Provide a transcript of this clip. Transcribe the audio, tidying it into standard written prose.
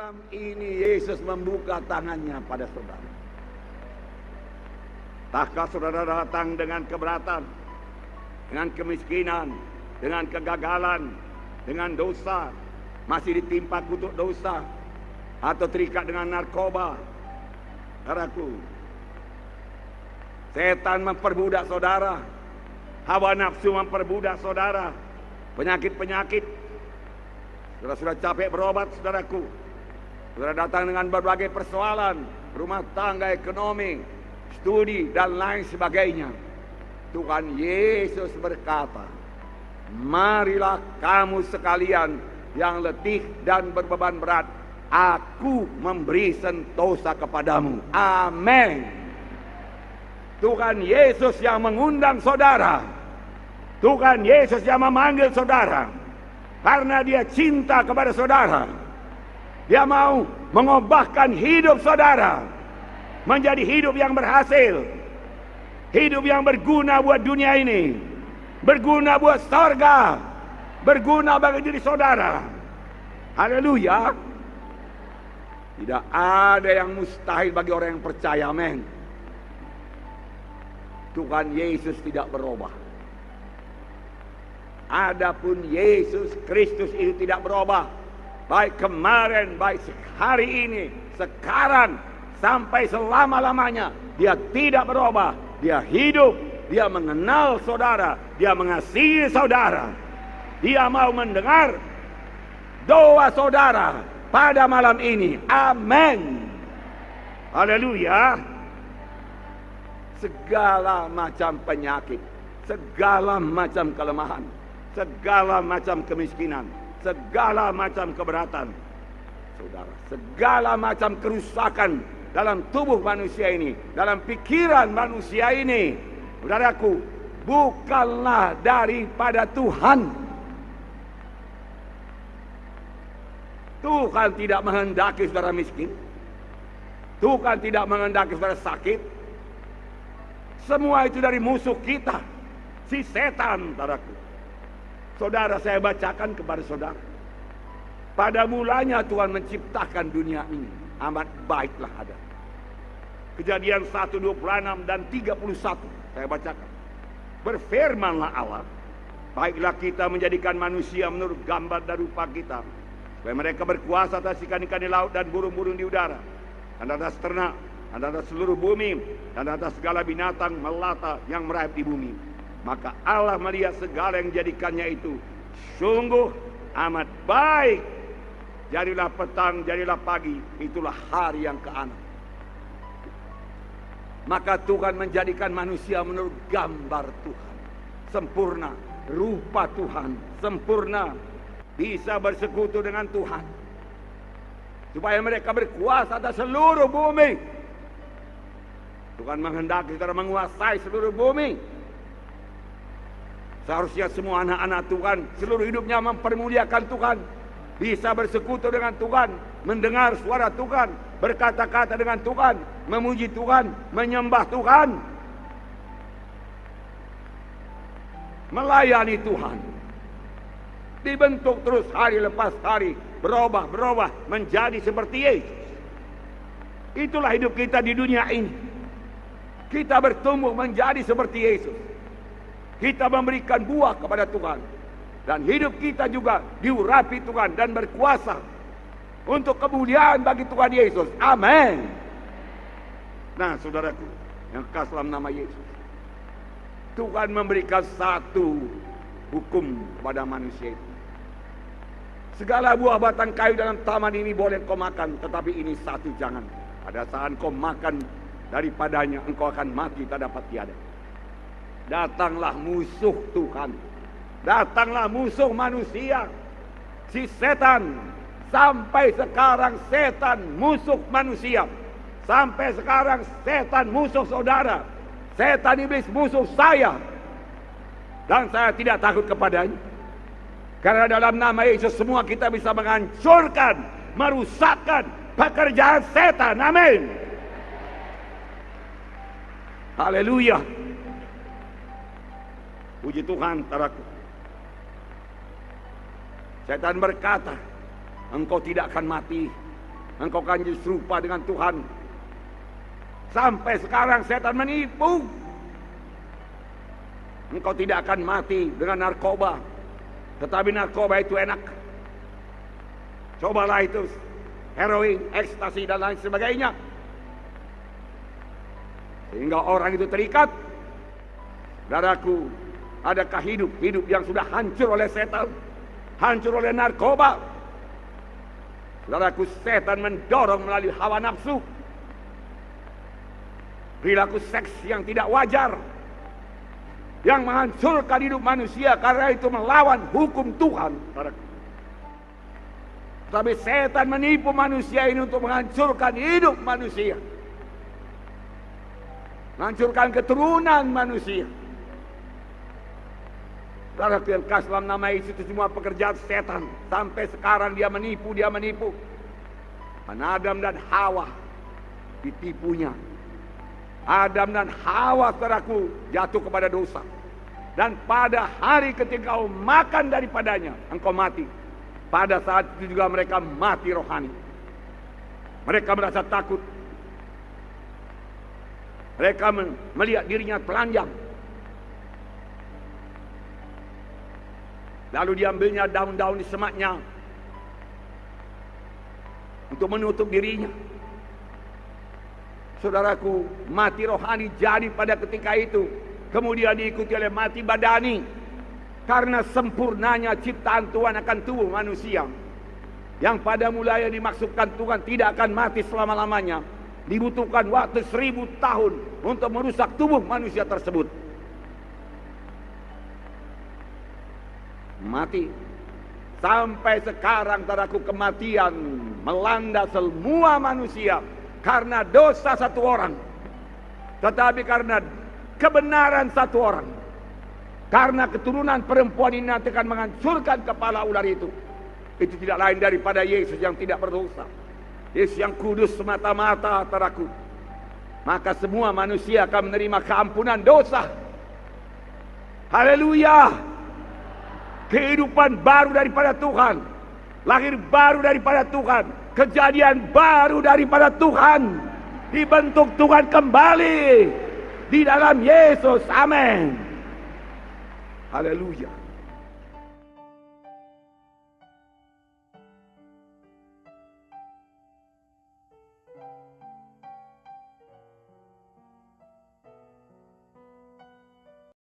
Malam ini Yesus membuka tangannya pada saudara. Tahukah saudara datang dengan keberatan, dengan kemiskinan, dengan kegagalan, dengan dosa, masih ditimpa kutuk dosa, atau terikat dengan narkoba. Saudaraku, setan memperbudak saudara, hawa nafsu memperbudak saudara, penyakit-penyakit. Saudara sudah capek berobat, saudaraku. Saudara datang dengan berbagai persoalan, rumah tangga, ekonomi, studi, dan lain sebagainya. Tuhan Yesus berkata, marilah kamu sekalian yang letih dan berbeban berat, aku memberi sentosa kepadamu. Amin. Tuhan Yesus yang mengundang saudara. Tuhan Yesus yang memanggil saudara. Karena dia cinta kepada saudara. Dia mau mengubahkan hidup saudara menjadi hidup yang berhasil, hidup yang berguna buat dunia ini, berguna buat surga, berguna bagi diri saudara. Haleluya. Tidak ada yang mustahil bagi orang yang percaya. Amin. Tuhan Yesus tidak berubah. Adapun Yesus Kristus itu tidak berubah. Baik kemarin, baik hari ini, sekarang, sampai selama-lamanya. Dia tidak berubah. Dia hidup. Dia mengenal saudara. Dia mengasihi saudara. Dia mau mendengar doa saudara pada malam ini. Amin. Haleluya. Segala macam penyakit, segala macam kelemahan, segala macam kemiskinan, segala macam keberatan, saudara, segala macam kerusakan dalam tubuh manusia ini, dalam pikiran manusia ini, saudaraku, bukanlah daripada Tuhan. Tuhan tidak menghendaki saudara miskin. Tuhan tidak menghendaki saudara sakit. Semua itu dari musuh kita, si setan, saudaraku. Saudara, saya bacakan kepada saudara. Pada mulanya Tuhan menciptakan dunia ini. Amat baiklah ada. Kejadian 1:26 dan 31. Saya bacakan. Berfirmanlah Allah, baiklah kita menjadikan manusia menurut gambar dan rupa kita, supaya mereka berkuasa atas ikan-ikan di laut dan burung-burung di udara, dan atas ternak, dan atas seluruh bumi, dan atas segala binatang melata yang merayap di bumi. Maka Allah melihat segala yang dijadikannya itu sungguh amat baik. Jadilah petang, jadilah pagi, itulah hari yang ke-6. Maka Tuhan menjadikan manusia menurut gambar Tuhan, sempurna, rupa Tuhan, sempurna, bisa bersekutu dengan Tuhan, supaya mereka berkuasa atas seluruh bumi. Tuhan menghendaki saudara menguasai seluruh bumi. Seharusnya semua anak-anak Tuhan seluruh hidupnya mempermuliakan Tuhan, bisa bersekutu dengan Tuhan, mendengar suara Tuhan, berkata-kata dengan Tuhan, memuji Tuhan, menyembah Tuhan, melayani Tuhan. Dibentuk terus hari lepas hari, berubah menjadi seperti Yesus. Itulah hidup kita di dunia ini. Kita bertumbuh menjadi seperti Yesus. Kita memberikan buah kepada Tuhan. Dan hidup kita juga diurapi Tuhan dan berkuasa untuk kemuliaan bagi Tuhan Yesus. Amin. Nah, saudaraku yang kasih dalam nama Yesus, Tuhan memberikan satu hukum kepada manusia itu. Segala buah batang kayu dalam taman ini boleh kau makan, tetapi ini satu jangan. Pada saat kau makan daripadanya, engkau akan mati tak dapat tiada. Datanglah musuh Tuhan, datanglah musuh manusia, si setan. Sampai sekarang setan musuh manusia. Sampai sekarang setan musuh saudara. Setan iblis musuh saya. Dan saya tidak takut kepadanya. Karena dalam nama Yesus semua kita bisa menghancurkan, merusakkan pekerjaan setan. Amin. Haleluya. Puji Tuhan, saudaraku. Setan berkata, engkau tidak akan mati, engkau akan jadi serupa dengan Tuhan. Sampai sekarang setan menipu. Engkau tidak akan mati dengan narkoba, tetapi narkoba itu enak. Cobalah itu, heroin, ekstasi, dan lain sebagainya. Sehingga orang itu terikat. Saudaraku, adakah hidup yang sudah hancur oleh setan, hancur oleh narkoba? Saudaraku, setan mendorong melalui hawa nafsu, perilaku seks yang tidak wajar, yang menghancurkan hidup manusia karena itu melawan hukum Tuhan. Saudaraku, tapi setan menipu manusia ini untuk menghancurkan hidup manusia, menghancurkan keturunan manusia. Saudaraku yang kasih dalam nama Yesus, itu semua pekerjaan setan. Sampai sekarang dia menipu. Dan Adam dan Hawa ditipunya. Adam dan Hawa, saudaraku, jatuh kepada dosa. Dan pada hari ketika kau makan daripadanya, engkau mati. Pada saat itu juga mereka mati rohani. Mereka merasa takut. Mereka melihat dirinya telanjang. Lalu diambilnya daun-daun di semaknya untuk menutup dirinya. Saudaraku, mati rohani jadi pada ketika itu. Kemudian diikuti oleh mati badani. Karena sempurnanya ciptaan Tuhan akan tubuh manusia, yang pada mulanya dimaksudkan Tuhan tidak akan mati selama-lamanya. Dibutuhkan waktu 1000 tahun untuk merusak tubuh manusia tersebut. Mati. Sampai sekarang, saudaraku, kematian melanda semua manusia karena dosa satu orang, tetapi karena kebenaran satu orang. Karena keturunan perempuan ini nanti akan menghancurkan kepala ular itu. Itu tidak lain daripada Yesus yang tidak berdosa, Yesus yang kudus semata-mata, saudaraku. Maka semua manusia akan menerima keampunan dosa. Haleluya. Kehidupan baru daripada Tuhan, lahir baru daripada Tuhan, kejadian baru daripada Tuhan, dibentuk Tuhan kembali di dalam Yesus. Amin. Haleluya.